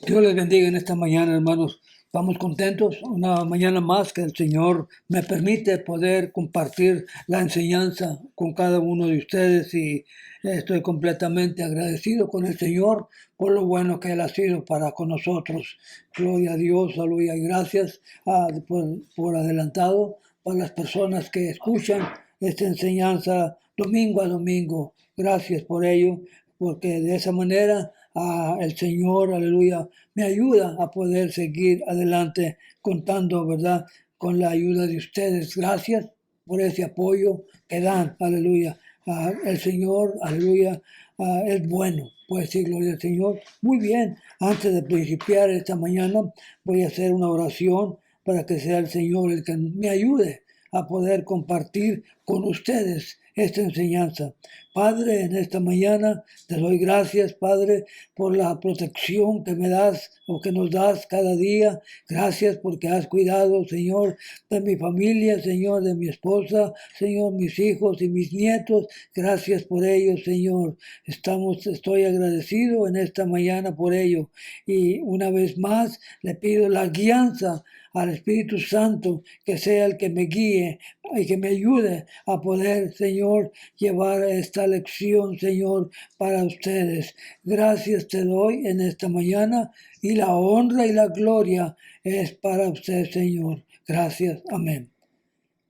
Dios les bendiga en esta mañana, hermanos. Estamos contentos, una mañana más que el Señor me permite poder compartir la enseñanza con cada uno de ustedes y estoy completamente agradecido con el Señor por lo bueno que Él ha sido para con nosotros. Gloria a Dios, aleluya y gracias por adelantado para las personas que escuchan esta enseñanza domingo a domingo. Gracias por ello, porque de esa manera el Señor, aleluya, me ayuda a poder seguir adelante contando, ¿verdad? Con la ayuda de ustedes. Gracias por ese apoyo que dan, aleluya. El Señor, aleluya, es bueno. Puede decir gloria al Señor. Muy bien, antes de principiar esta mañana, voy a hacer una oración para que sea el Señor el que me ayude a poder compartir con ustedes esta enseñanza. Padre, en esta mañana te doy gracias, Padre, por la protección que me das o que nos das cada día. Gracias porque has cuidado, Señor, de mi familia, Señor, de mi esposa, Señor, mis hijos y mis nietos. Gracias por ello, Señor. Estoy agradecido en esta mañana por ello. Y una vez más le pido la guianza al Espíritu Santo, que sea el que me guíe y que me ayude a poder, Señor, llevar esta lección, Señor, para ustedes. Gracias te doy en esta mañana y la honra y la gloria es para usted, Señor. Gracias. Amén.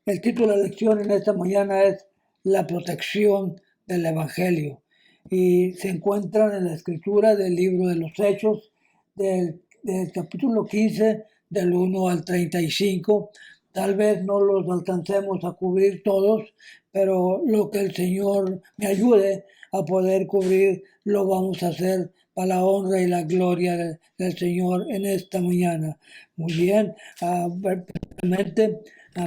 El título de la lección en esta mañana es La protección del Evangelio y se encuentra en la escritura del libro de los Hechos del capítulo 15 del 1 al 35. Tal vez no los alcancemos a cubrir todos, pero lo que el Señor me ayude a poder cubrir, lo vamos a hacer para la honra y la gloria del Señor en esta mañana. Muy bien, brevemente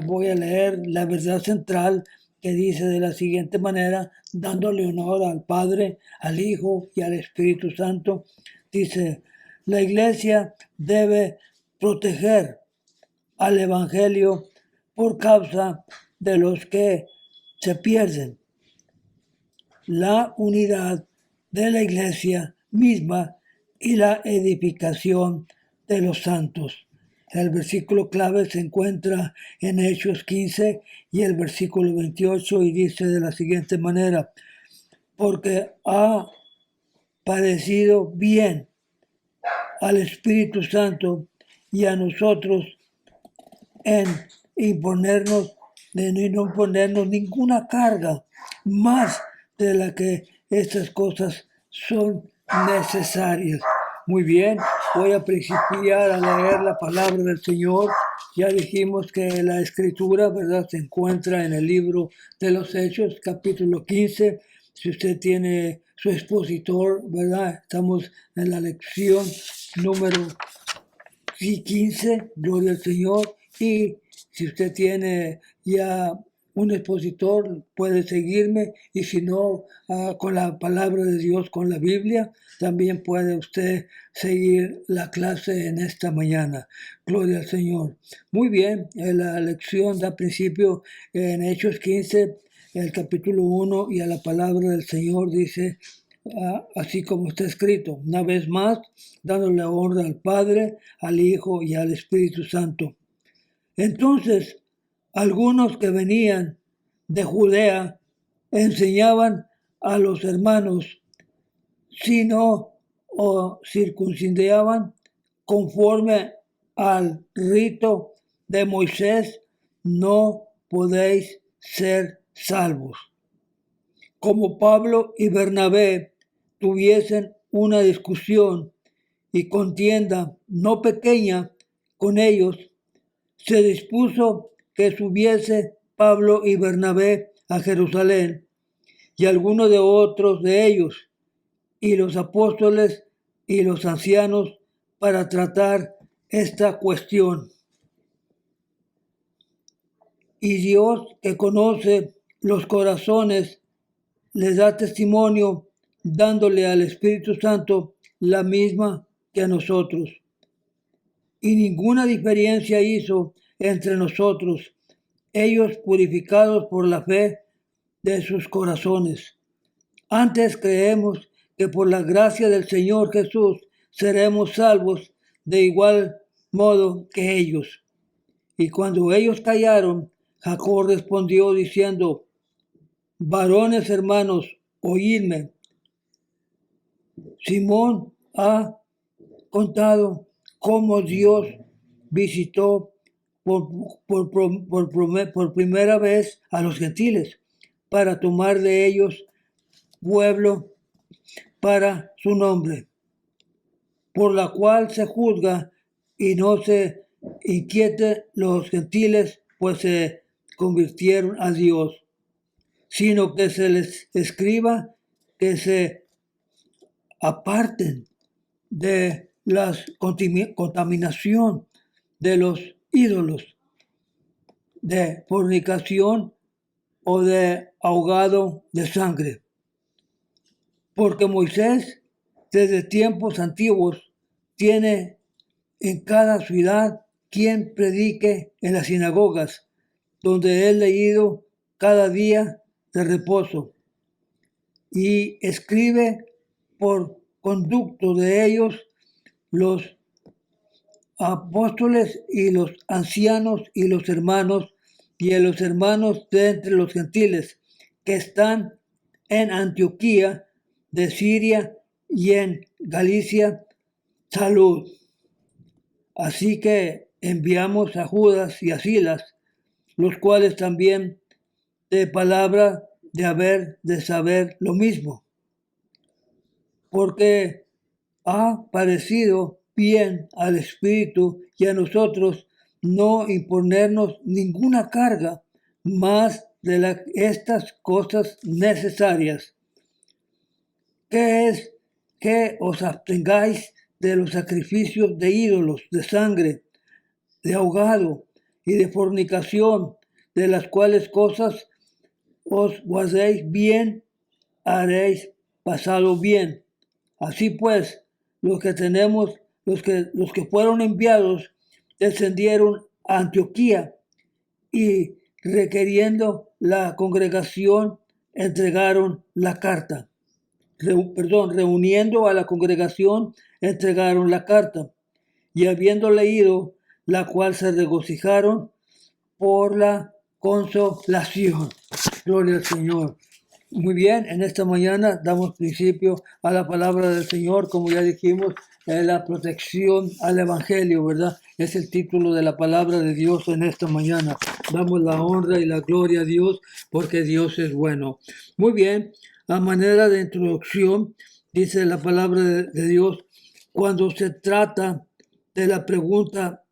voy a leer la verdad central que dice de la siguiente manera, dándole honor al Padre, al Hijo y al Espíritu Santo. Dice, la Iglesia debe proteger al Evangelio por causa de los que se pierden. La unidad de la Iglesia misma y la edificación de los santos. El versículo clave se encuentra en Hechos 15 y el versículo 28 y dice de la siguiente manera, porque ha parecido bien al Espíritu Santo y a nosotros en no imponernos ninguna carga más de la que estas cosas son necesarias. Muy bien, voy a principiar a leer la palabra del Señor. Ya dijimos que la escritura, ¿verdad?, se encuentra en el libro de los Hechos, capítulo 15. Si usted tiene su expositor, ¿verdad?, estamos en la lección número 15, gloria al Señor. Y si usted tiene ya un expositor, puede seguirme, y si no, con la palabra de Dios, con la Biblia, también puede usted seguir la clase en esta mañana. Gloria al Señor. Muy bien, la lección da principio en Hechos 15, el capítulo 1, y a la palabra del Señor dice, así como está escrito, una vez más, dándole honra al Padre, al Hijo y al Espíritu Santo. Entonces, algunos que venían de Judea enseñaban a los hermanos, si no os circuncidaban conforme al rito de Moisés, no podéis ser salvos. Como Pablo y Bernabé tuviesen una discusión y contienda no pequeña con ellos, se dispuso que subiese Pablo y Bernabé a Jerusalén y algunos de otros de ellos y los apóstoles y los ancianos para tratar esta cuestión. Y Dios, que conoce los corazones, les da testimonio dándole al Espíritu Santo la misma que a nosotros. Y ninguna diferencia hizo entre nosotros, ellos purificados por la fe de sus corazones. Antes creemos que por la gracia del Señor Jesús seremos salvos de igual modo que ellos. Y cuando ellos callaron, Jacob respondió diciendo: varones hermanos, oídme. Simón ha contado cómo Dios visitó por primera vez a los gentiles para tomar de ellos pueblo para su nombre, por la cual se juzga y no se inquiete los gentiles, pues se convirtieron a Dios, sino que se les escriba que se aparten de la contaminación de los ídolos, de fornicación o de ahogado de sangre. Porque Moisés, desde tiempos antiguos, tiene en cada ciudad quien predique en las sinagogas, donde es leído cada día de reposo, y escribe por conducto de ellos los apóstoles y los ancianos y los hermanos, y a los hermanos de entre los gentiles que están en Antioquía de Siria y en Galicia, salud. Así que enviamos a Judas y a Silas, los cuales también de palabra de haber de saber lo mismo, porque ha parecido bien al Espíritu y a nosotros no imponernos ninguna carga más de estas cosas necesarias, que es que os abstengáis de los sacrificios de ídolos, de sangre, de ahogado y de fornicación, de las cuales cosas os guardéis bien, haréis pasado bien. Así pues, los que fueron enviados, descendieron a Antioquía y requiriendo la congregación, entregaron la carta. Reuniendo a la congregación, entregaron la carta. Y habiendo leído, la cual se regocijaron por la consolación. Gloria al Señor. Muy bien, en esta mañana damos principio a la palabra del Señor, como ya dijimos, la protección al Evangelio, ¿verdad? Es el título de la palabra de Dios en esta mañana. Damos la honra y la gloria a Dios porque Dios es bueno. Muy bien, a manera de introducción, dice la palabra de Dios, cuando se trata de la pregunta,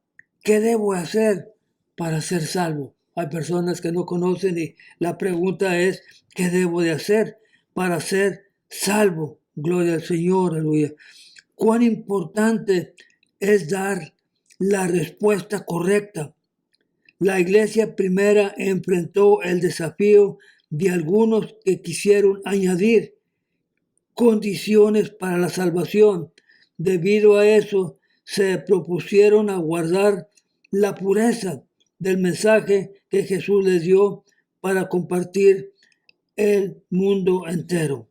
¿qué debo hacer para ser salvo? Hay personas que no conocen y la pregunta es, ¿qué debo de hacer para ser salvo? Gloria al Señor, aleluya. Cuán importante es dar la respuesta correcta. La iglesia primera enfrentó el desafío de algunos que quisieron añadir condiciones para la salvación. Debido a eso, se propusieron a guardar la pureza del mensaje que Jesús les dio para compartir el mundo entero.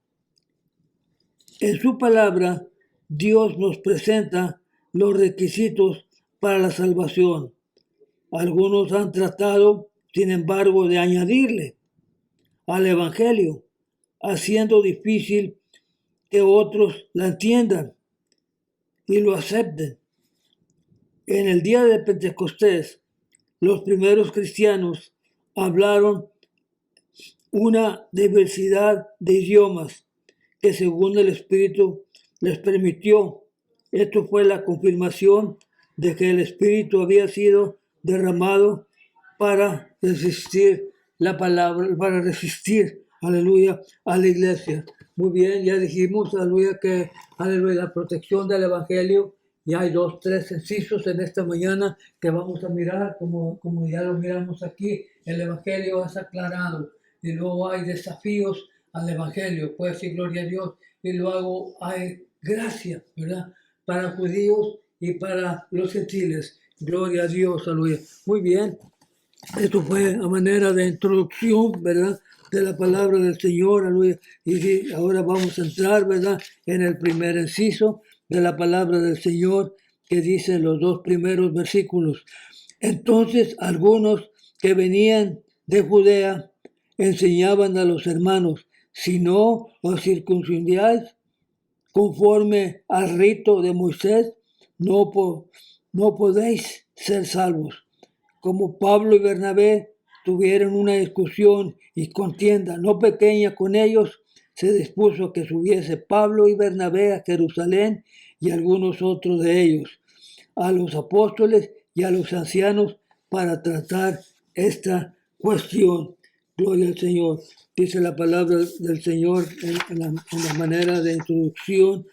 En su palabra, Dios nos presenta los requisitos para la salvación. Algunos han tratado, sin embargo, de añadirle al Evangelio, haciendo difícil que otros la entiendan y lo acepten. En el día de Pentecostés, los primeros cristianos hablaron una diversidad de idiomas que según el Espíritu les permitió. Esto fue la confirmación de que el Espíritu había sido derramado para resistir la palabra, para resistir, aleluya, a la iglesia. Muy bien, ya dijimos, aleluya, que aleluya, la protección del Evangelio. Y hay 3 incisos en esta mañana que vamos a mirar, como ya lo miramos aquí, el Evangelio es aclarado. Y luego hay desafíos al Evangelio, pues sí, gloria a Dios. Y luego hay gracia, ¿verdad? Para judíos y para los gentiles. Gloria a Dios, aleluya. Muy bien, esto fue a manera de introducción, ¿verdad? De la palabra del Señor, aleluya. Y ahora vamos a entrar, ¿verdad? En el primer inciso, de la palabra del Señor que dicen los dos primeros versículos. Entonces algunos que venían de Judea enseñaban a los hermanos, si no os circuncidáis conforme al rito de Moisés, no, no podéis ser salvos. Como Pablo y Bernabé tuvieron una discusión y contienda no pequeña con ellos, se dispuso que subiese Pablo y Bernabé a Jerusalén y algunos otros de ellos, a los apóstoles y a los ancianos para tratar esta cuestión. Gloria al Señor. Dice la palabra del Señor en la manera de introducción.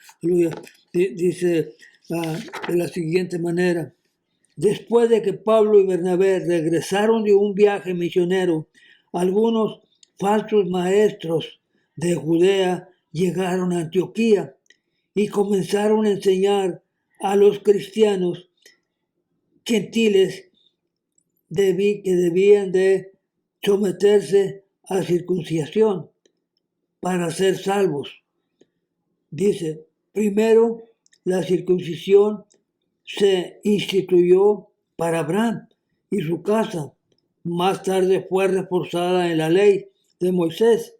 Dice de la siguiente manera. Después de que Pablo y Bernabé regresaron de un viaje misionero, algunos falsos maestros de Judea llegaron a Antioquía y comenzaron a enseñar a los cristianos gentiles que debían de someterse a circuncisión para ser salvos. Dice, primero la circuncisión se instituyó para Abraham y su casa. Más tarde fue reforzada en la ley de Moisés.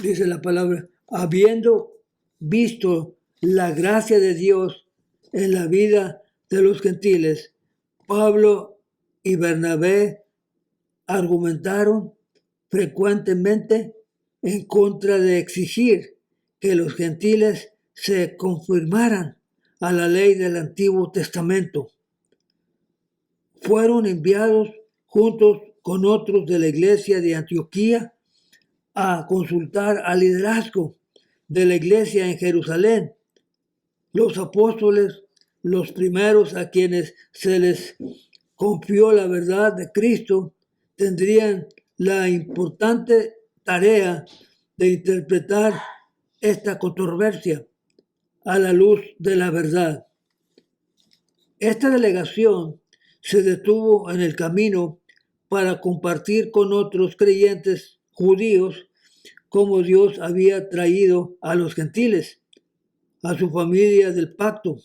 Dice la palabra, habiendo visto la gracia de Dios en la vida de los gentiles, Pablo y Bernabé argumentaron frecuentemente en contra de exigir que los gentiles se conformaran a la ley del Antiguo Testamento. Fueron enviados juntos con otros de la iglesia de Antioquía a consultar al liderazgo de la iglesia en Jerusalén. Los apóstoles, los primeros a quienes se les confió la verdad de Cristo, tendrían la importante tarea de interpretar esta controversia a la luz de la verdad. Esta delegación se detuvo en el camino para compartir con otros creyentes judíos cómo Dios había traído a los gentiles, a su familia del pacto,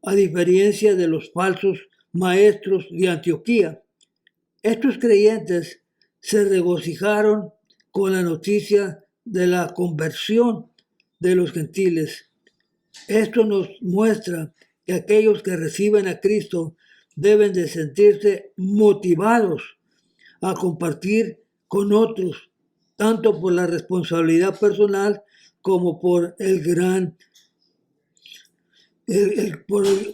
a diferencia de los falsos maestros de Antioquía. Estos creyentes se regocijaron con la noticia de la conversión de los gentiles. Esto nos muestra que aquellos que reciben a Cristo deben de sentirse motivados a compartir con otros, tanto por la responsabilidad personal como por el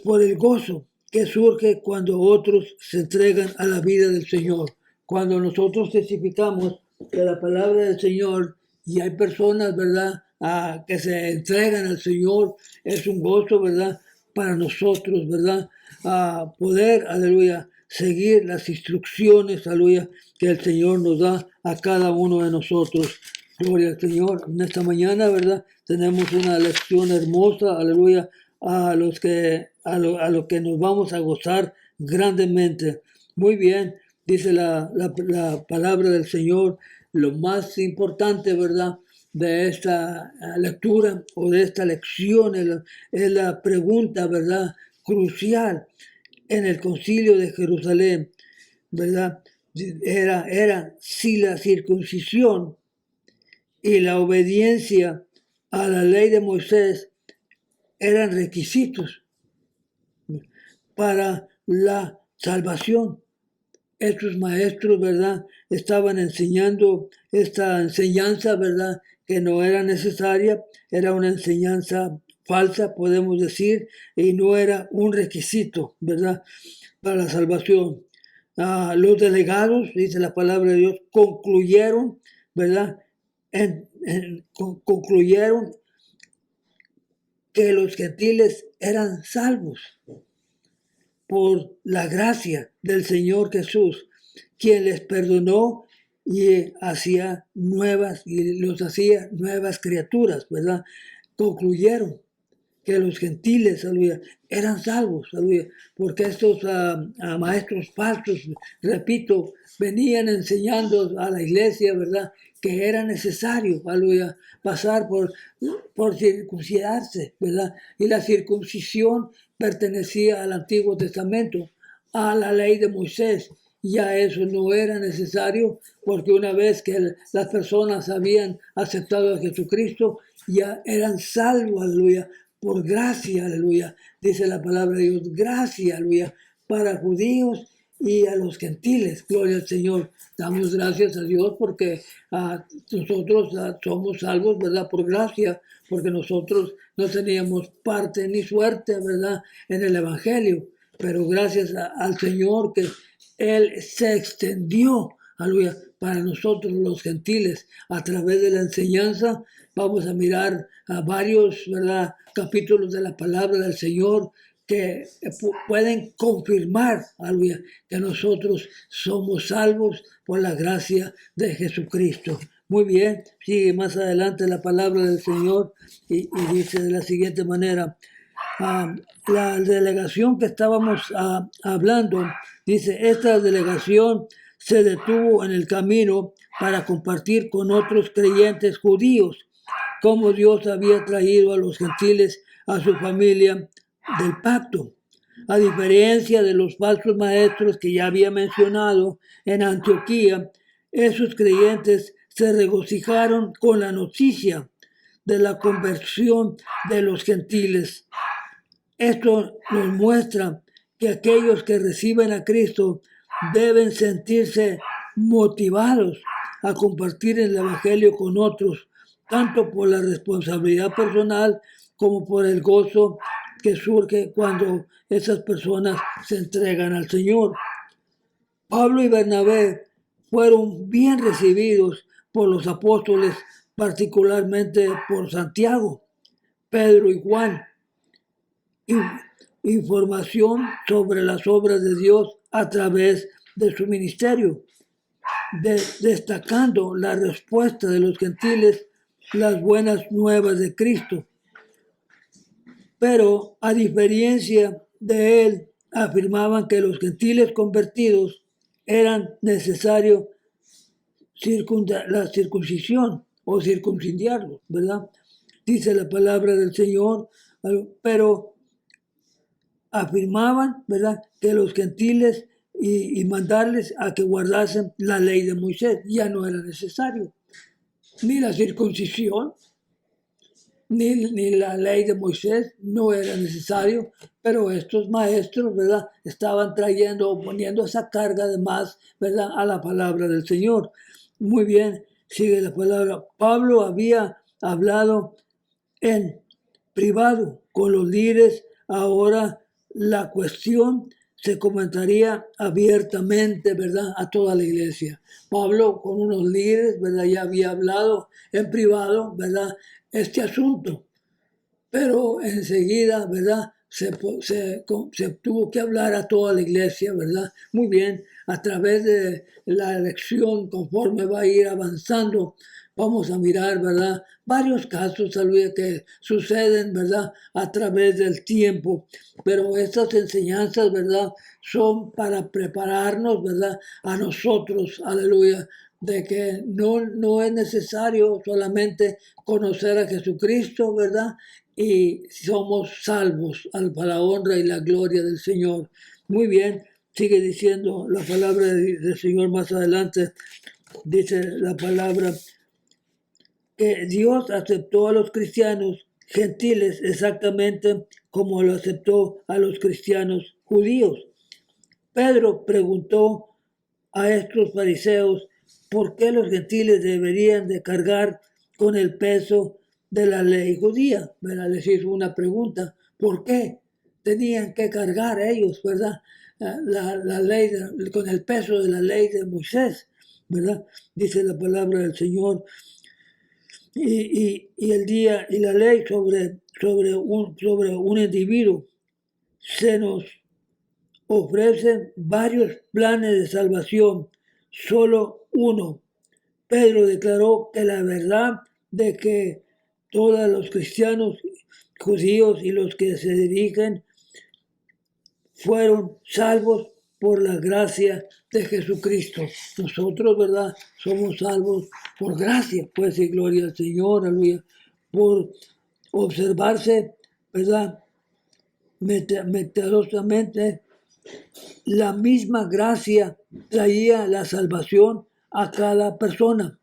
por el gozo que surge cuando otros se entregan a la vida del Señor. Cuando nosotros testificamos de la palabra del Señor y hay personas, ¿verdad?, que se entregan al Señor, es un gozo, ¿verdad?, para nosotros, ¿verdad?, a poder, aleluya, seguir las instrucciones, aleluya, que el Señor nos da a cada uno de nosotros. Gloria al Señor. En esta mañana, ¿verdad?, tenemos una lección hermosa, aleluya, a lo que nos vamos a gozar grandemente. Muy bien, dice la palabra del Señor, lo más importante, ¿verdad?, de esta lectura o de esta lección es la pregunta, ¿verdad?, crucial en el concilio de Jerusalén, ¿verdad? Era si la circuncisión y la obediencia a la ley de Moisés eran requisitos para la salvación. Estos maestros, ¿verdad?, estaban enseñando esta enseñanza, ¿verdad?, que no era necesaria, era una enseñanza falsa, podemos decir, y no era un requisito, ¿verdad?, para la salvación. Los delegados, dice la palabra de Dios, concluyeron, ¿verdad?, concluyeron que los gentiles eran salvos por la gracia del Señor Jesús, quien les perdonó y los hacía nuevas criaturas, ¿verdad? Concluyeron que los gentiles, aleluya, eran salvos, aleluya, porque estos maestros falsos, repito, venían enseñando a la iglesia, ¿verdad?, que era necesario, aleluya, pasar por circuncidarse, ¿verdad? Y la circuncisión pertenecía al Antiguo Testamento, a la ley de Moisés. Ya eso no era necesario, porque una vez que las personas habían aceptado a Jesucristo, ya eran salvos, aleluya, por gracia, aleluya. Dice la palabra de Dios, gracia, aleluya, para judíos y a los gentiles. Gloria al Señor. Damos gracias a Dios porque nosotros somos salvos, ¿verdad? Por gracia, porque nosotros no teníamos parte ni suerte, ¿verdad? En el Evangelio. Pero gracias al Señor que Él se extendió, aleluya, para nosotros los gentiles a través de la enseñanza. Vamos a mirar a varios, ¿verdad?, capítulos de la palabra del Señor que pueden confirmar, aleluya, que nosotros somos salvos por la gracia de Jesucristo. Muy bien, sigue más adelante la palabra del Señor y dice de la siguiente manera. La delegación que estábamos hablando, dice, esta delegación se detuvo en el camino para compartir con otros creyentes judíos cómo Dios había traído a los gentiles a su familia del pacto. A diferencia de los falsos maestros que ya había mencionado en Antioquía, esos creyentes se regocijaron con la noticia de la conversión de los gentiles. Esto nos muestra que aquellos que reciben a Cristo deben sentirse motivados a compartir el Evangelio con otros, tanto por la responsabilidad personal como por el gozo que surge cuando esas personas se entregan al Señor. Pablo y Bernabé fueron bien recibidos por los apóstoles, particularmente por Santiago, Pedro y Juan. Información sobre las obras de Dios a través de su ministerio, destacando la respuesta de los gentiles, las buenas nuevas de Cristo. Pero a diferencia de él, afirmaban que los gentiles convertidos eran necesario la circuncisión o circuncidarlos, ¿verdad? Dice la palabra del Señor, pero afirmaban, ¿verdad?, que los gentiles y mandarles a que guardasen la ley de Moisés. Ya no era necesario ni la circuncisión, ni la ley de Moisés, no era necesario, pero estos maestros, ¿verdad?, estaban trayendo o poniendo esa carga de más, ¿verdad?, a la palabra del Señor. Muy bien, sigue la palabra. Pablo había hablado en privado con los líderes, ahora la cuestión se comentaría abiertamente, ¿verdad?, a toda la iglesia. Pablo con unos líderes, ¿verdad?, ya había hablado en privado, ¿verdad?, este asunto, pero enseguida, ¿verdad?, se tuvo que hablar a toda la iglesia, ¿verdad? Muy bien, a través de la elección, conforme va a ir avanzando, vamos a mirar, ¿verdad?, varios casos, aleluya, que suceden, ¿verdad?, a través del tiempo. Pero estas enseñanzas, ¿verdad?, son para prepararnos, ¿verdad?, a nosotros, aleluya, de que no es necesario solamente conocer a Jesucristo, ¿verdad?, y somos salvos para la honra y la gloria del Señor. Muy bien, sigue diciendo la palabra del Señor más adelante. Dice la palabra que Dios aceptó a los cristianos gentiles exactamente como lo aceptó a los cristianos judíos. Pedro preguntó a estos fariseos por qué los gentiles deberían de cargar con el peso de la ley judía. Les hizo una pregunta, ¿por qué tenían que cargar ellos, ¿verdad?, la ley con el peso de la ley de Moisés, ¿verdad? Dice la palabra del Señor. Y el día y la ley sobre un individuo. Se nos ofrecen varios planes de salvación, solo uno. Pedro declaró que la verdad de que todos los cristianos judíos y los que se dirigen fueron salvos por la gracia de Jesucristo. Nosotros, ¿verdad? Somos salvos por gracia, pues, y gloria al Señor, aleluya, por observarse, ¿verdad? Meteorológicamente, la misma gracia traía la salvación a cada persona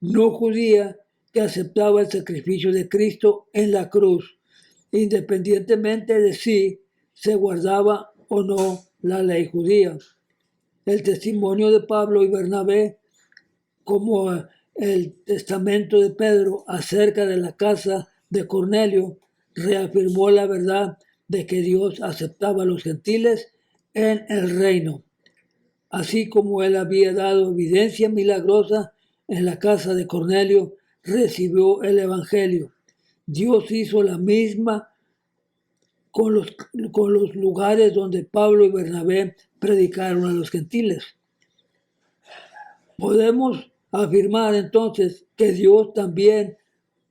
no judía que aceptaba el sacrificio de Cristo en la cruz, independientemente de si se guardaba o no la ley judía. El testimonio de Pablo y Bernabé, como el testamento de Pedro acerca de la casa de Cornelio, reafirmó la verdad de que Dios aceptaba a los gentiles en el reino, así como él había dado evidencia milagrosa en la casa de Cornelio, recibió el Evangelio. Dios hizo la misma con los lugares donde Pablo y Bernabé predicaron a los gentiles. Podemos afirmar entonces que Dios también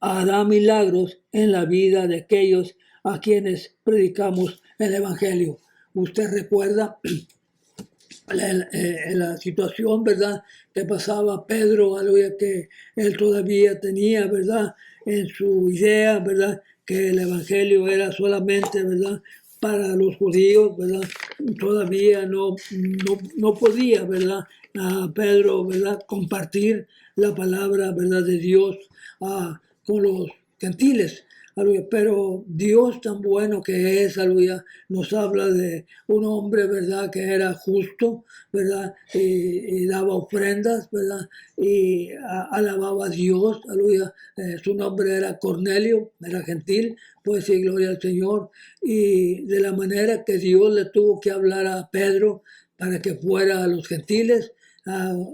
hará milagros en la vida de aquellos a quienes predicamos el Evangelio. Usted recuerda la situación, ¿verdad?, que pasaba Pedro, aleluya, que él todavía tenía, ¿verdad?, en su idea, ¿verdad?, que el Evangelio era solamente, ¿verdad?, para los judíos, ¿verdad?, todavía no podía, ¿verdad?, a Pedro, ¿verdad?, compartir la palabra, ¿verdad?, de Dios con los gentiles. Aleluya. Pero Dios tan bueno que es, aleluya, nos habla de un hombre, ¿verdad?, que era justo, ¿verdad?, y daba ofrendas, ¿verdad?, y alababa a Dios, aleluya. Su nombre era Cornelio, era gentil, pues sí, gloria al Señor. Y de la manera que Dios le tuvo que hablar a Pedro para que fuera a los gentiles.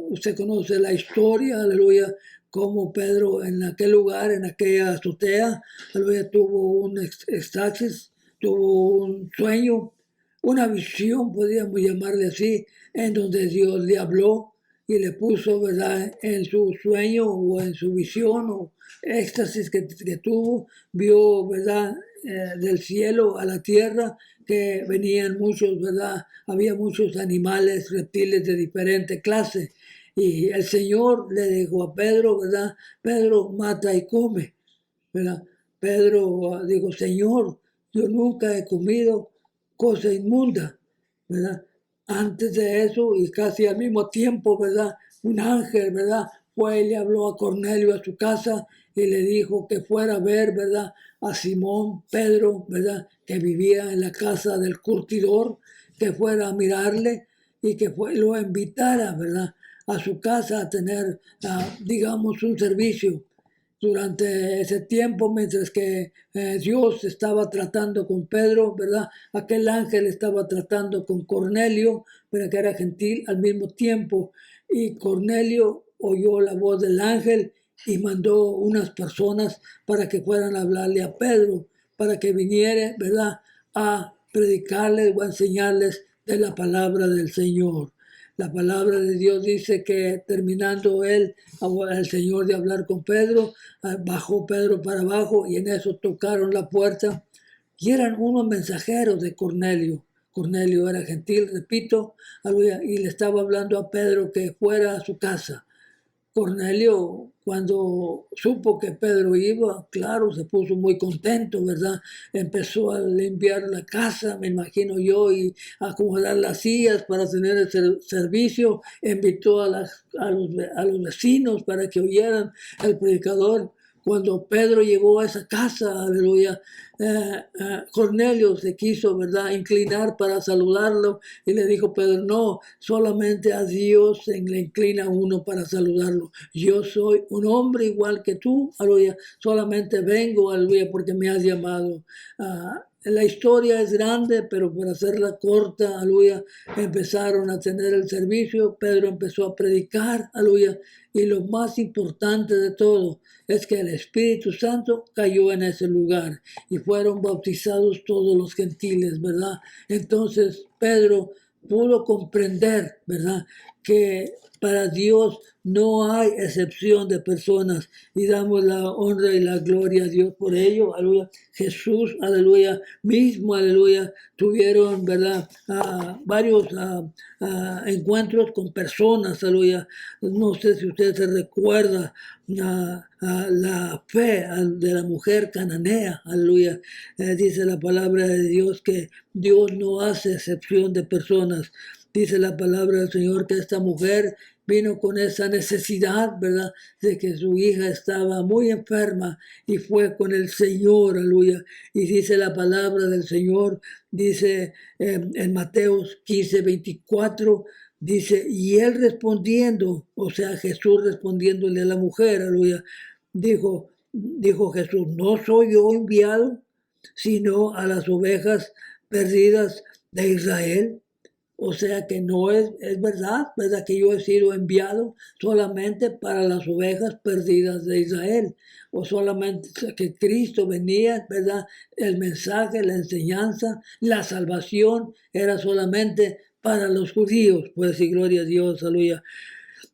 Usted conoce la historia, aleluya, como Pedro en aquel lugar, en aquella azotea, aleluya, tuvo un éxtasis, tuvo un sueño, una visión, podríamos llamarle así, en donde Dios le habló y le puso, ¿verdad?, en su sueño o en su visión o éxtasis que tuvo, vio, ¿verdad?, del cielo a la tierra, que venían muchos, ¿verdad? Había muchos animales, reptiles de diferente clase. Y el Señor le dijo a Pedro, ¿verdad? Pedro, mata y come, ¿verdad? Pedro dijo, Señor, yo nunca he comido cosa inmunda, ¿verdad? Antes de eso y casi al mismo tiempo, ¿verdad? Un ángel, ¿verdad? Fue y le habló a Cornelio a su casa y le dijo que fuera a ver, ¿verdad?, a Simón Pedro, ¿verdad?, que vivía en la casa del curtidor, que fuera a mirarle y que lo invitara, ¿verdad?, a su casa a tener, digamos, un servicio. Durante ese tiempo, mientras que Dios estaba tratando con Pedro, ¿verdad?, aquel ángel estaba tratando con Cornelio, pero que era gentil al mismo tiempo. Y Cornelio oyó la voz del ángel y mandó unas personas para que fueran a hablarle a Pedro, para que viniera, ¿verdad?, a predicarles o a enseñarles de la palabra del Señor. La palabra de Dios dice que terminando el Señor de hablar con Pedro, bajó Pedro para abajo y en eso tocaron la puerta y eran unos mensajeros de Cornelio. Cornelio era gentil, repito, y le estaba hablando a Pedro que fuera a su casa. Cornelio, cuando supo que Pedro iba, claro, se puso muy contento, ¿verdad? Empezó a limpiar la casa, me imagino yo, y a acomodar las sillas para tener el servicio. Invitó a los vecinos para que oyeran el predicador. Cuando Pedro llegó a esa casa, aleluya, Cornelio se quiso, ¿verdad?, inclinar para saludarlo y le dijo, Pedro, no, solamente a Dios se le inclina uno para saludarlo. Yo soy un hombre igual que tú, aleluya, solamente vengo, aleluya, porque me has llamado. La historia es grande, pero para hacerla corta, aleluya, empezaron a tener el servicio, Pedro empezó a predicar, aleluya, y lo más importante de todo es que el Espíritu Santo cayó en ese lugar y fueron bautizados todos los gentiles, ¿verdad? Entonces Pedro pudo comprender, ¿verdad?, que para Dios no hay excepción de personas y damos la honra y la gloria a Dios por ello, aleluya. Jesús, aleluya, mismo, aleluya, tuvieron, ¿verdad? Varios encuentros con personas, aleluya. No sé si usted se recuerda a la fe de la mujer cananea, aleluya. Dice la palabra de Dios que Dios no hace excepción de personas. Dice la palabra del Señor que esta mujer vino con esa necesidad, ¿verdad? De que su hija estaba muy enferma y fue con el Señor, aleluya. Y dice la palabra del Señor, dice en Mateos 15:24, dice, y él respondiendo, o sea, Jesús respondiéndole a la mujer, aleluya, dijo Jesús, no soy yo enviado, sino a las ovejas perdidas de Israel. O sea que no es verdad, ¿verdad? Que yo he sido enviado solamente para las ovejas perdidas de Israel. O solamente que Cristo venía, ¿verdad? El mensaje, la enseñanza, la salvación era solamente para los judíos. Pues sí, gloria a Dios, aleluya.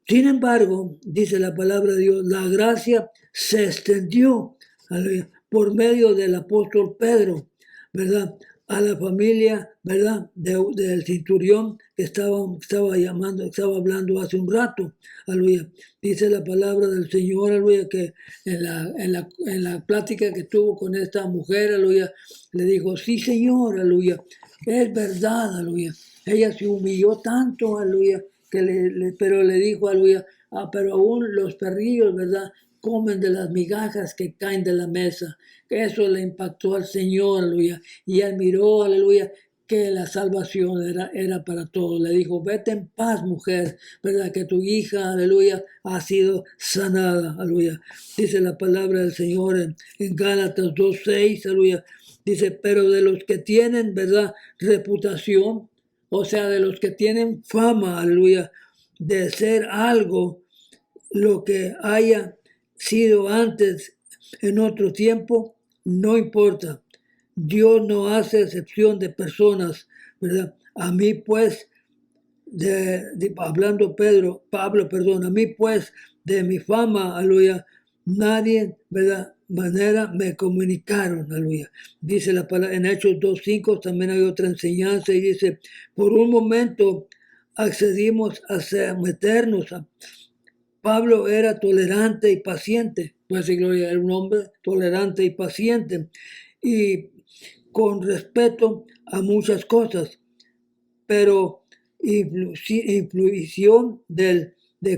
Sin embargo, dice la palabra de Dios, la gracia se extendió, aleluya, por medio del apóstol Pedro, ¿verdad? A la familia, ¿verdad? Del centurión que estaba hablando hace un rato, aleluya. Dice la palabra del Señor, aleluya, que en la plática que tuvo con esta mujer, aleluya, le dijo, sí, Señor, aleluya, es verdad, aleluya. Ella se humilló tanto, aleluya, pero le dijo, aleluya, pero aún los perrillos, ¿verdad? Comen de las migajas que caen de la mesa. Que eso le impactó al Señor, aleluya. Y él miró, aleluya, que la salvación era para todos. Le dijo, vete en paz, mujer, ¿verdad? Que tu hija, aleluya, ha sido sanada, aleluya. Dice la palabra del Señor en Gálatas 2:6, aleluya. Dice, pero de los que tienen, ¿verdad? Reputación, o sea, de los que tienen fama, aleluya, de ser algo, lo que haya sido antes en otro tiempo, no importa. Dios no hace excepción de personas, ¿verdad? A mí pues, hablando Pablo, a mí pues, de mi fama, aleluya, nadie, ¿verdad? Manera me comunicaron, aleluya. Dice la palabra en Hechos 2:5, también hay otra enseñanza y dice, por un momento accedimos a someternos a Pablo era tolerante y paciente, pues sí, gloria, era un hombre tolerante y paciente y con respeto a muchas cosas, pero influenció de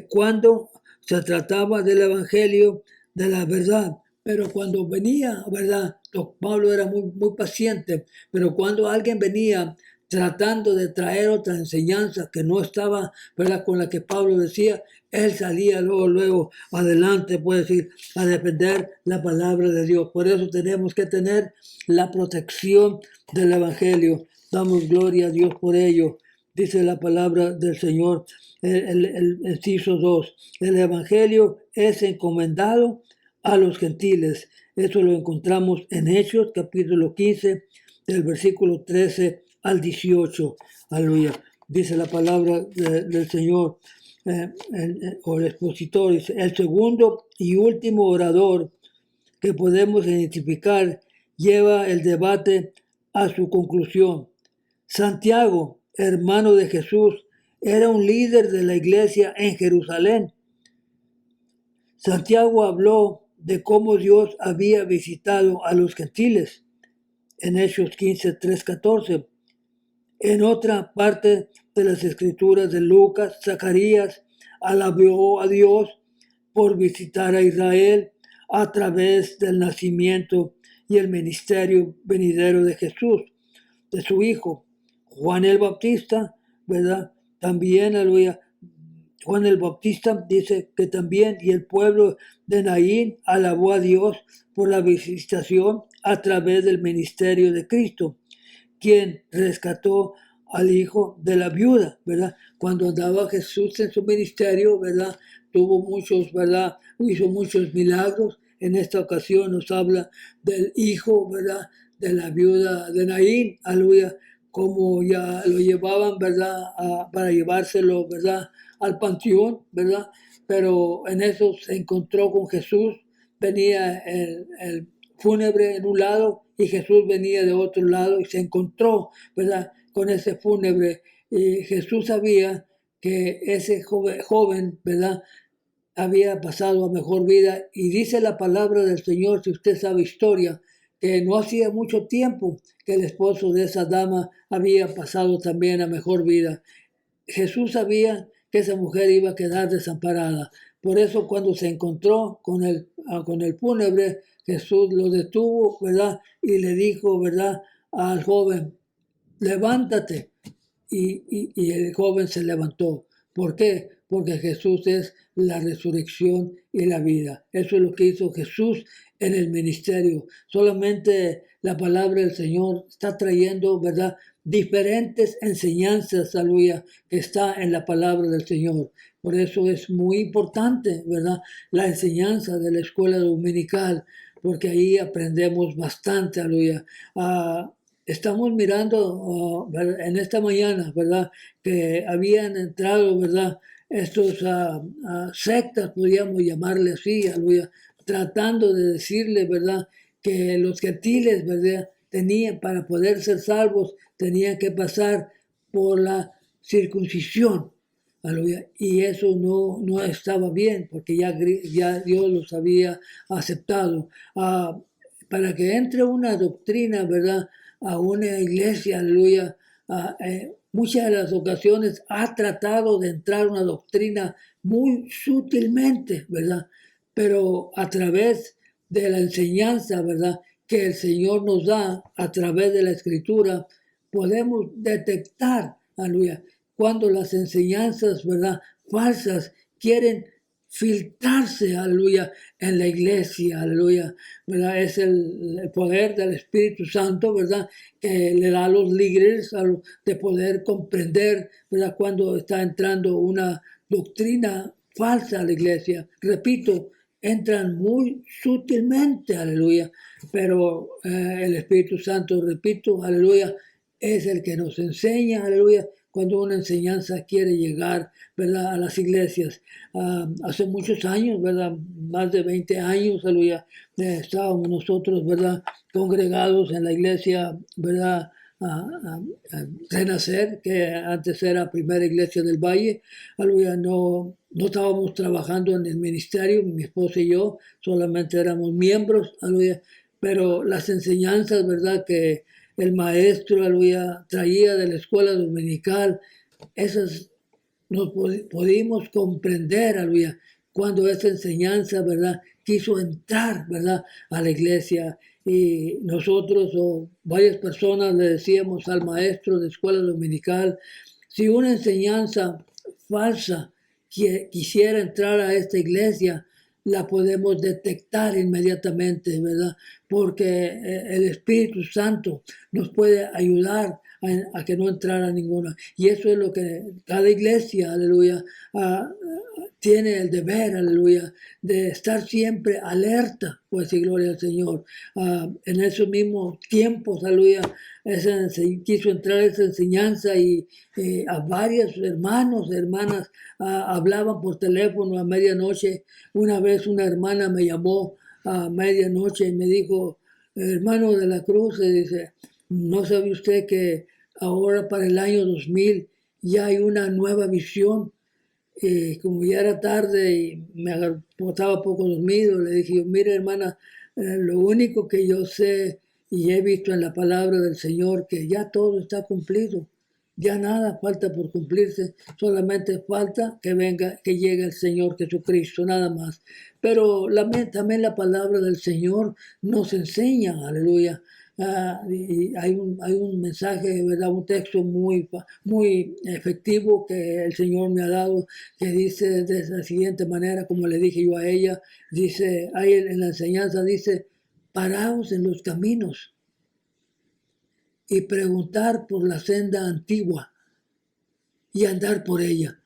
cuando se trataba del evangelio de la verdad. Pero cuando venía, ¿verdad? Pablo era muy paciente, pero cuando alguien venía tratando de traer otra enseñanza que no estaba, ¿verdad? Con la que Pablo decía, él salía luego adelante, puede decir, a defender la palabra de Dios. Por eso tenemos que tener la protección del evangelio. Damos gloria a Dios por ello. Dice la palabra del Señor, el inciso 2. El evangelio es encomendado a los gentiles. Eso lo encontramos en Hechos, capítulo 15, del versículo 13 al 18. Aleluya. Dice la palabra del Señor, o el expositor, dice, el segundo y último orador que podemos identificar lleva el debate a su conclusión. Santiago, hermano de Jesús, era un líder de la iglesia en Jerusalén. Santiago habló de cómo Dios había visitado a los gentiles en Hechos 15, 3, 14. En otra parte de las escrituras de Lucas, Zacarías alabó a Dios por visitar a Israel a través del nacimiento y el ministerio venidero de Jesús, de su hijo. Juan el Bautista, ¿verdad? También, aleluya. Juan el Bautista dice que también, y el pueblo de Naín alabó a Dios por la visitación a través del ministerio de Cristo, quien rescató al hijo de la viuda, ¿verdad? Cuando andaba Jesús en su ministerio, ¿verdad? Tuvo muchos, ¿verdad? Hizo muchos milagros. En esta ocasión nos habla del hijo, ¿verdad? De la viuda de Naín, aleluya, como ya lo llevaban, ¿verdad? Para llevárselo, ¿verdad? Al panteón, ¿verdad? Pero en eso se encontró con Jesús, venía el fúnebre en un lado y Jesús venía de otro lado y se encontró, ¿verdad? Con ese fúnebre. Y Jesús sabía que ese joven, ¿verdad? Había pasado a mejor vida y dice la palabra del Señor, si usted sabe historia, que no hacía mucho tiempo que el esposo de esa dama había pasado también a mejor vida. Jesús sabía que esa mujer iba a quedar desamparada. Por eso cuando se encontró con el fúnebre, Jesús lo detuvo, ¿verdad? Y le dijo, ¿verdad? Al joven, levántate. Y el joven se levantó. ¿Por qué? Porque Jesús es la resurrección y la vida. Eso es lo que hizo Jesús en el ministerio. Solamente la palabra del Señor está trayendo, ¿verdad? Diferentes enseñanzas, aleluya, que está en la palabra del Señor. Por eso es muy importante, ¿verdad? La enseñanza de la escuela dominical, porque ahí aprendemos bastante, aleluya. Estamos mirando en esta mañana, ¿verdad? Que habían entrado, ¿verdad? Estos sectas, podríamos llamarle así, aleluya, tratando de decirle, ¿verdad? Que los gentiles, ¿verdad? Tenían, para poder ser salvos, tenían que pasar por la circuncisión, aleluya. Y eso no estaba bien, porque ya Dios los había aceptado. Para que entre una doctrina, ¿verdad? A una iglesia, aleluya, muchas de las ocasiones ha tratado de entrar una doctrina muy sutilmente, ¿verdad? Pero a través de la enseñanza, ¿verdad? Que el Señor nos da a través de la Escritura, podemos detectar, aleluya, cuando las enseñanzas, ¿verdad? Falsas quieren filtrarse, aleluya, en la iglesia, aleluya, ¿verdad? Es el poder del Espíritu Santo, ¿verdad? Que le da a los líderes de poder comprender, ¿verdad? Cuando está entrando una doctrina falsa a la iglesia. Repito, entran muy sutilmente, aleluya, pero el Espíritu Santo, repito, aleluya, es el que nos enseña, aleluya, cuando una enseñanza quiere llegar, ¿verdad? A las iglesias. Hace muchos años, ¿verdad? Más de 20 años, aleluya, estábamos nosotros, ¿verdad? Congregados en la iglesia, ¿verdad? Renacer, que antes era Primera Iglesia del Valle, aleluya, no estábamos trabajando en el ministerio, mi esposa y yo, solamente éramos miembros, aleluya, pero las enseñanzas, ¿verdad? Que el maestro, aleluya, traía de la escuela dominical, esas nos pudimos comprender, aleluya, cuando esa enseñanza, ¿verdad? Quiso entrar, ¿verdad? A la iglesia y nosotros o varias personas le decíamos al maestro de escuela dominical, si una enseñanza falsa quisiera entrar a esta iglesia, la podemos detectar inmediatamente, ¿verdad? Porque el Espíritu Santo nos puede ayudar a que no entrara ninguna. Y eso es lo que cada iglesia, aleluya, tiene el deber, aleluya, de estar siempre alerta, pues, y gloria al Señor. En esos mismos tiempos, aleluya, quiso entrar esa enseñanza y a varios hermanos, hermanas, hablaban por teléfono a medianoche. Una vez una hermana me llamó a medianoche y me dijo, hermano de la Cruz, dice, ¿no sabe usted que ahora para el año 2000 ya hay una nueva visión? Como ya era tarde y estaba poco dormido, le dije yo, mire hermana, lo único que yo sé y he visto en la palabra del Señor, que ya todo está cumplido, ya nada falta por cumplirse, solamente falta que venga, que llegue el Señor Jesucristo, nada más. Pero también la palabra del Señor nos enseña, aleluya. Y hay un mensaje, ¿verdad? Un texto muy efectivo que el Señor me ha dado, que dice de la siguiente manera, como le dije yo a ella, dice, ahí en la enseñanza dice, paraos en los caminos y preguntar por la senda antigua y andar por ella,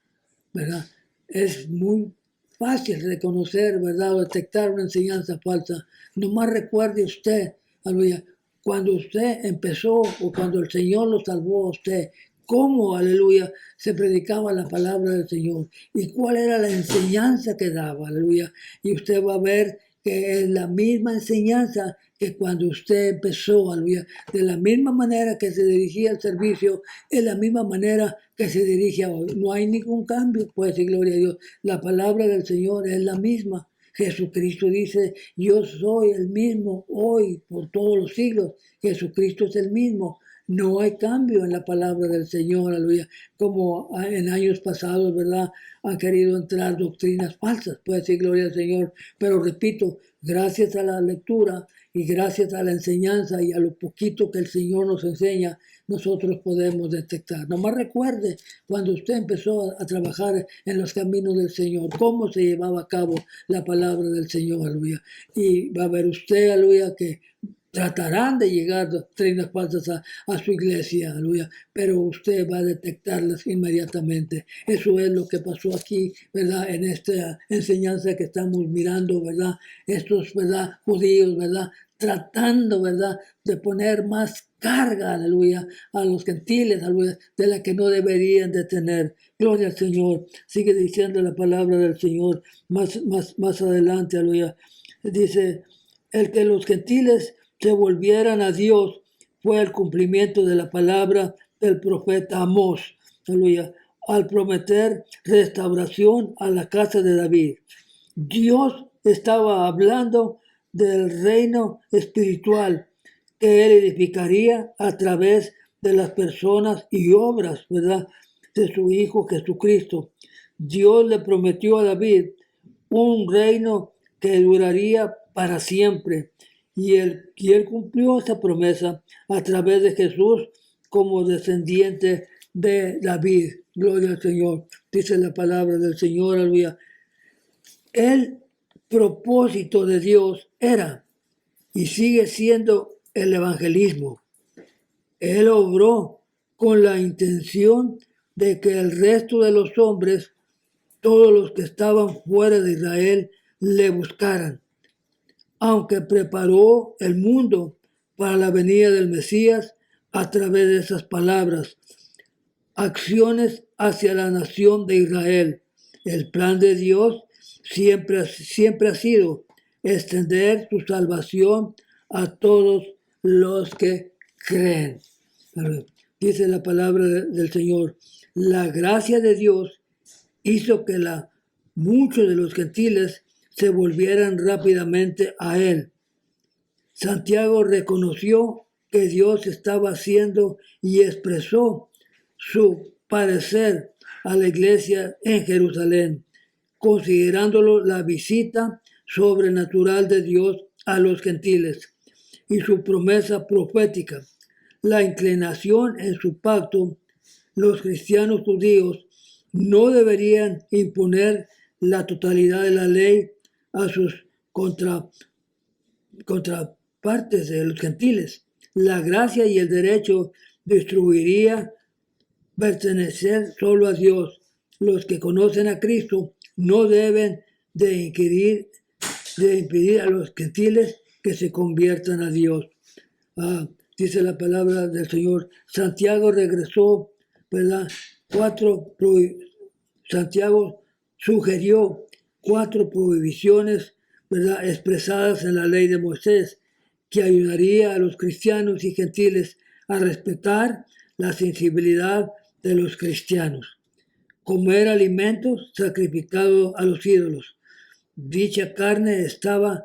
¿verdad? Es muy fácil reconocer, ¿verdad? O detectar una enseñanza falsa. Nomás recuerde usted, aleluya, cuando usted empezó o cuando el Señor lo salvó a usted, cómo, aleluya, se predicaba la palabra del Señor y cuál era la enseñanza que daba, aleluya. Y usted va a ver que es la misma enseñanza que cuando usted empezó, aleluya. De la misma manera que se dirigía al servicio, es la misma manera que se dirige hoy. No hay ningún cambio, puede decir gloria a Dios. La palabra del Señor es la misma. Jesucristo dice, yo soy el mismo hoy por todos los siglos. Jesucristo es el mismo. No hay cambio en la palabra del Señor, aleluya, como en años pasados, ¿verdad? Han querido entrar doctrinas falsas, puede decir gloria al Señor, pero repito, gracias a la lectura y gracias a la enseñanza y a lo poquito que el Señor nos enseña, nosotros podemos detectar. Nomás recuerde cuando usted empezó a trabajar en los caminos del Señor, cómo se llevaba a cabo la palabra del Señor, aleluya. Y va a ver usted, aleluya, que tratarán de llegar doctrinas falsas a su iglesia, aleluya, pero usted va a detectarlas inmediatamente. Eso es lo que pasó aquí, ¿verdad? En esta enseñanza que estamos mirando, ¿verdad? Estos, ¿verdad? Judíos, ¿verdad? Tratando, ¿verdad? De poner más carga, aleluya, a los gentiles, aleluya, de la que no deberían de tener. Gloria al Señor. Sigue diciendo la palabra del Señor más adelante, aleluya. Dice, el que los gentiles se volvieran a Dios fue el cumplimiento de la palabra del profeta Amós, aleluya, al prometer restauración a la casa de David. Dios estaba hablando del reino espiritual que él edificaría a través de las personas y obras, ¿verdad?, de su Hijo Jesucristo. Dios le prometió a David un reino que duraría para siempre. Y él cumplió esa promesa a través de Jesús como descendiente de David. Gloria al Señor. Dice la palabra del Señor, aleluya. El propósito de Dios era y sigue siendo el evangelismo. Él obró con la intención de que el resto de los hombres, todos los que estaban fuera de Israel, le buscaran. Aunque preparó el mundo para la venida del Mesías a través de esas palabras, acciones hacia la nación de Israel. El plan de Dios siempre ha sido extender su salvación a todos los que creen. Dice la palabra del Señor, la gracia de Dios hizo que muchos de los gentiles se volvieran rápidamente a él. Santiago reconoció que Dios estaba haciendo y expresó su parecer a la iglesia en Jerusalén, considerándolo la visita sobrenatural de Dios a los gentiles y su promesa profética, la inclinación en su pacto. Los cristianos judíos no deberían imponer la totalidad de la ley a sus contrapartes de los gentiles. La gracia y el derecho distribuiría pertenecer solo a Dios. Los que conocen a Cristo no deben de impedir a los gentiles que se conviertan a Dios. Dice la palabra del Señor. Santiago regresó, ¿verdad? Santiago sugirió 4 prohibiciones, ¿verdad?, expresadas en la ley de Moisés, que ayudaría a los cristianos y gentiles a respetar la sensibilidad de los cristianos. Comer alimentos sacrificados a los ídolos. Dicha carne estaba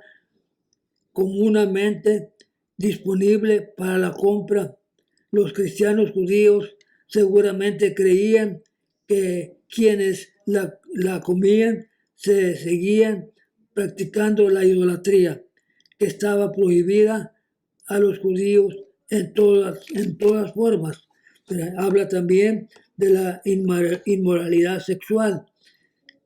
comúnmente disponible para la compra. Los cristianos judíos seguramente creían que quienes la comían se seguían practicando la idolatría, que estaba prohibida a los judíos en todas formas. Habla también de la inmoralidad sexual.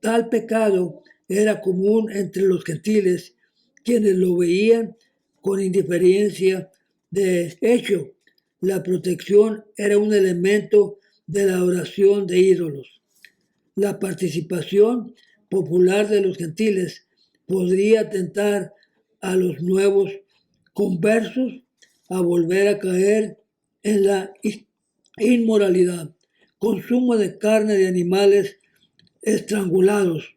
Tal pecado era común entre los gentiles, quienes lo veían con indiferencia. De hecho, la protección era un elemento de la oración de ídolos. La participación popular de los gentiles podría tentar a los nuevos conversos a volver a caer en la inmoralidad, consumo de carne de animales estrangulados,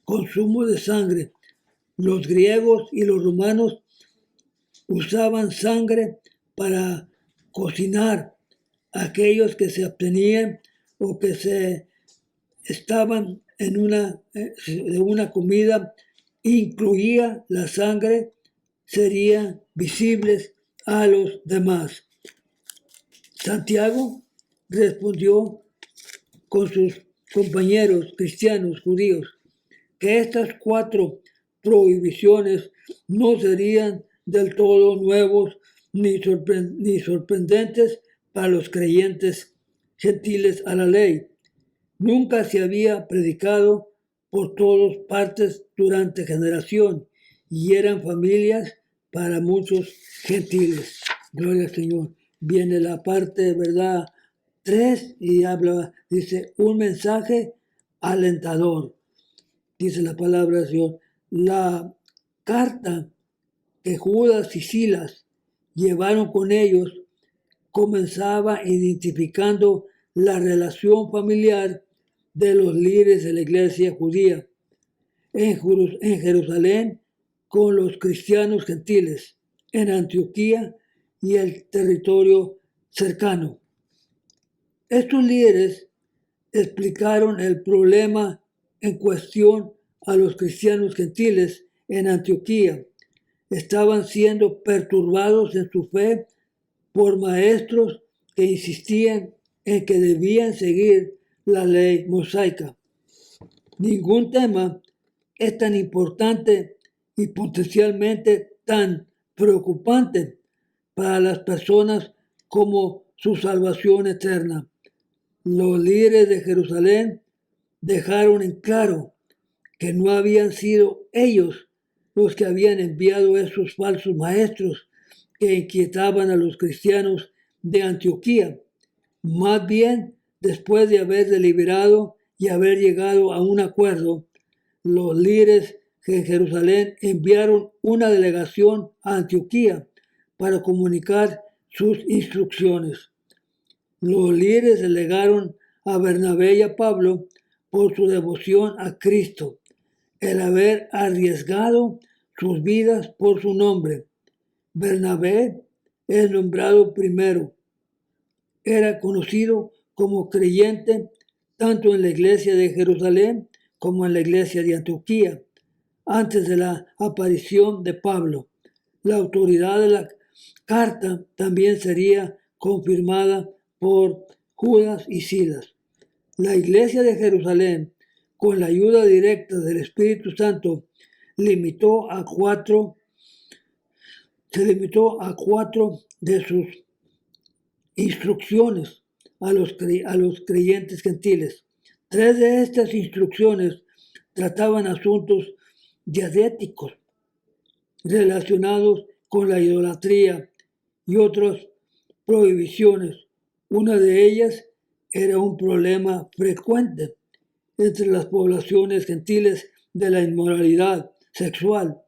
consumo de sangre. Los griegos y los romanos usaban sangre para cocinar a aquellos que se abstenían o que se estaban en una comida, incluía la sangre, serían visibles a los demás. Santiago respondió con sus compañeros cristianos judíos que estas 4 prohibiciones no serían del todo nuevos ni sorprendentes para los creyentes gentiles a la ley. Nunca se había predicado por todas partes durante generación y eran familias para muchos gentiles. Gloria al Señor. Viene la parte, ¿verdad? 3 y dice, un mensaje alentador. Dice la palabra del Señor. La carta que Judas y Silas llevaron con ellos comenzaba identificando la relación familiar de los líderes de la iglesia judía en Jerusalén con los cristianos gentiles, en Antioquía y el territorio cercano. Estos líderes explicaron el problema en cuestión a los cristianos gentiles en Antioquía. Estaban siendo perturbados en su fe por maestros que insistían en que debían seguir la ley mosaica. Ningún tema es tan importante y potencialmente tan preocupante para las personas como su salvación eterna. Los líderes de Jerusalén dejaron en claro que no habían sido ellos los que habían enviado a esos falsos maestros que inquietaban a los cristianos de Antioquía. Más bien, después de haber deliberado y haber llegado a un acuerdo, los líderes en Jerusalén enviaron una delegación a Antioquía para comunicar sus instrucciones. Los líderes delegaron a Bernabé y a Pablo por su devoción a Cristo, el haber arriesgado sus vidas por su nombre. Bernabé es nombrado primero. Era conocido como creyente tanto en la iglesia de Jerusalén como en la iglesia de Antioquía, antes de la aparición de Pablo. La autoridad de la carta también sería confirmada por Judas y Silas. La iglesia de Jerusalén, con la ayuda directa del Espíritu Santo, se limitó a cuatro de sus instrucciones a los creyentes gentiles. 3 de estas instrucciones trataban asuntos dietéticos relacionados con la idolatría y otras prohibiciones. Una de ellas era un problema frecuente entre las poblaciones gentiles de la inmoralidad sexual.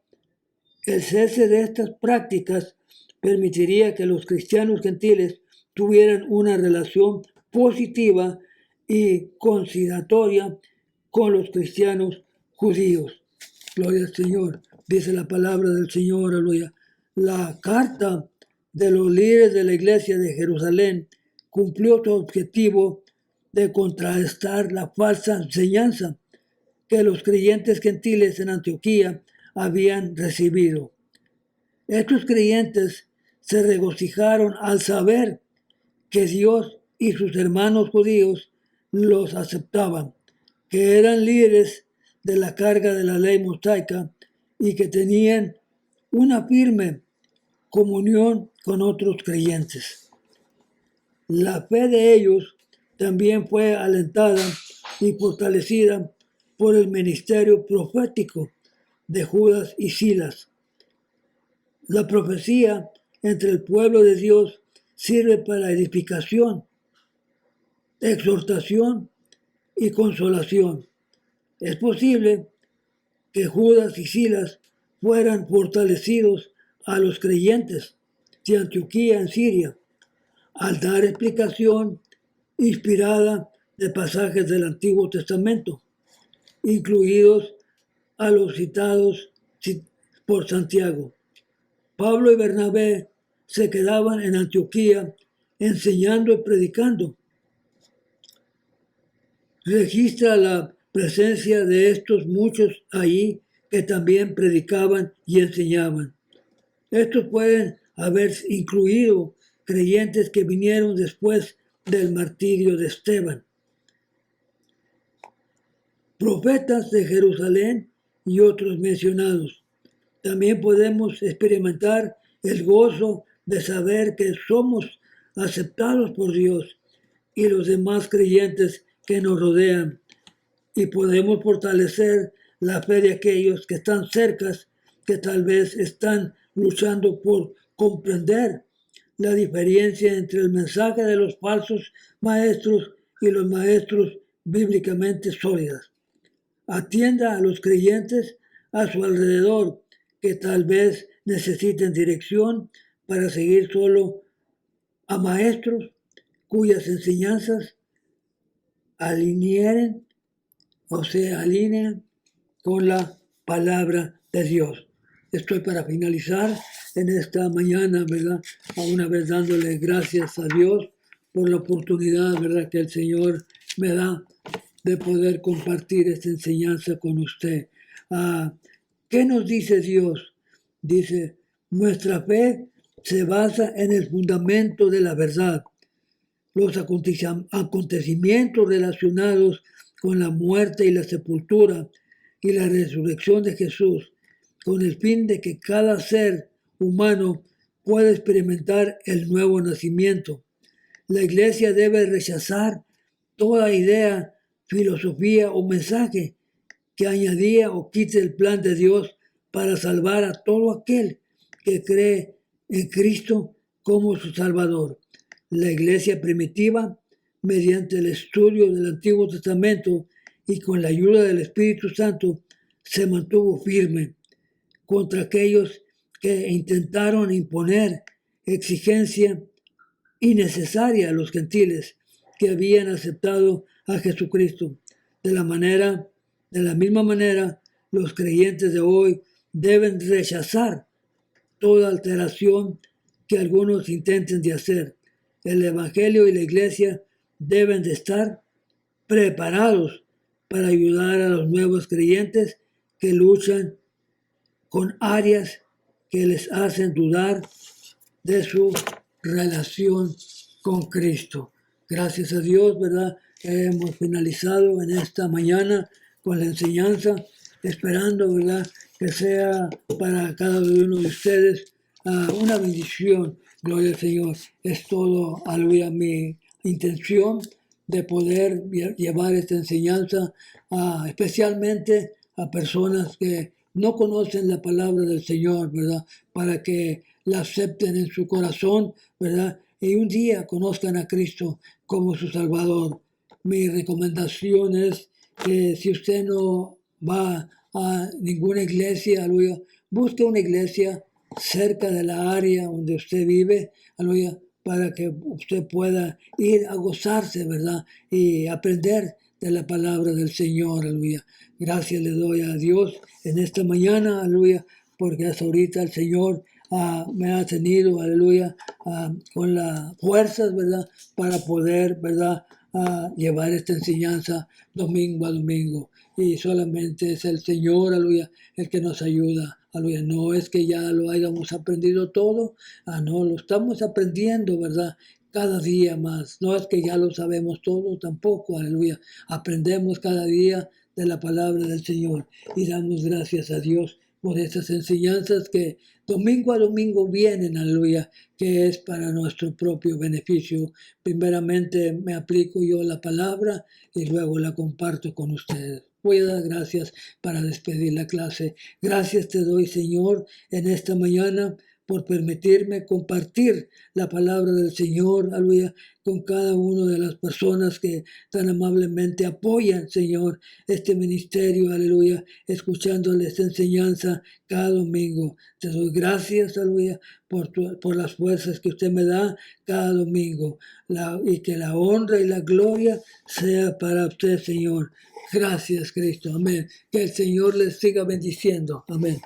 El cese de estas prácticas permitiría que los cristianos gentiles tuvieran una relación positiva y conciliatoria con los cristianos judíos. Gloria al Señor. Dice la palabra del Señor, aleluya. La carta de los líderes de la iglesia de Jerusalén cumplió su objetivo de contrarrestar la falsa enseñanza que los creyentes gentiles en Antioquía habían recibido. Estos creyentes se regocijaron al saber que Dios y sus hermanos judíos los aceptaban, que eran líderes de la carga de la ley mosaica y que tenían una firme comunión con otros creyentes. La fe de ellos también fue alentada y fortalecida por el ministerio profético de Judas y Silas. La profecía entre el pueblo de Dios sirve para edificación, exhortación y consolación. Es posible que Judas y Silas fueran fortalecidos a los creyentes. de Antioquía en Siria, al dar explicación inspirada de pasajes del Antiguo Testamento, incluidos a los citados por Santiago. Pablo y Bernabé se quedaban en Antioquía enseñando y predicando. Registra la presencia de estos muchos ahí que también predicaban y enseñaban. Estos pueden haber incluido creyentes que vinieron después del martirio de Esteban, profetas de Jerusalén y otros mencionados. También podemos experimentar el gozo de saber que somos aceptados por Dios y los demás creyentes que nos rodean, y podemos fortalecer la fe de aquellos que están cerca, que tal vez están luchando por comprender la diferencia entre el mensaje de los falsos maestros y los maestros bíblicamente sólidos. Atienda a los creyentes a su alrededor que tal vez necesiten dirección para seguir solo a maestros cuyas enseñanzas alinean con la palabra de Dios. Estoy para finalizar en esta mañana, ¿verdad? Una vez dándole gracias a Dios por la oportunidad, ¿verdad?, que el Señor me da de poder compartir esta enseñanza con usted. ¿Qué nos dice Dios? Dice, nuestra fe se basa en el fundamento de la verdad. Los acontecimientos relacionados con la muerte y la sepultura y la resurrección de Jesús, con el fin de que cada ser humano pueda experimentar el nuevo nacimiento. La Iglesia debe rechazar toda idea, filosofía o mensaje que añadía o quite el plan de Dios para salvar a todo aquel que cree en Cristo como su Salvador. La Iglesia primitiva, mediante el estudio del Antiguo Testamento y con la ayuda del Espíritu Santo, se mantuvo firme contra aquellos que intentaron imponer exigencia innecesaria a los gentiles que habían aceptado a Jesucristo. De la misma manera, los creyentes de hoy deben rechazar toda alteración que algunos intenten de hacer. El Evangelio y la Iglesia deben de estar preparados para ayudar a los nuevos creyentes que luchan con áreas que les hacen dudar de su relación con Cristo. Gracias a Dios, ¿verdad? Hemos finalizado en esta mañana con la enseñanza, esperando, ¿verdad?, que sea para cada uno de ustedes una bendición. Gloria al Señor. Es todo, aleluya, mi intención de poder llevar esta enseñanza especialmente a personas que no conocen la palabra del Señor, ¿verdad? Para que la acepten en su corazón, ¿verdad? Y un día conozcan a Cristo como su Salvador. Mi recomendación es que si usted no va a ninguna iglesia, aleluya, busque una iglesia cerca de la área donde usted vive, aleluya, para que usted pueda ir a gozarse, ¿verdad? Y aprender de la palabra del Señor, aleluya. Gracias le doy a Dios en esta mañana, aleluya, porque hasta ahorita el Señor me ha tenido, aleluya, con las fuerzas, ¿verdad?, para poder, ¿verdad?, llevar esta enseñanza domingo a domingo. Y solamente es el Señor, aleluya, el que nos ayuda. Aleluya. No es que ya lo hayamos aprendido todo, no, lo estamos aprendiendo, ¿verdad?, cada día más. No es que ya lo sabemos todo tampoco, aleluya. Aprendemos cada día de la palabra del Señor y damos gracias a Dios por esas enseñanzas que domingo a domingo vienen, aleluya, que es para nuestro propio beneficio. Primeramente me aplico yo la palabra y luego la comparto con ustedes. Voy a dar gracias para despedir la clase. Gracias te doy, Señor, en esta mañana por permitirme compartir la palabra del Señor, aleluya, con cada una de las personas que tan amablemente apoyan, Señor, este ministerio, aleluya, escuchándoles esta enseñanza cada domingo. Te doy gracias, aleluya, por las fuerzas que usted me da cada domingo, y que la honra y la gloria sea para usted, Señor. Gracias, Cristo. Amén. Que el Señor les siga bendiciendo. Amén.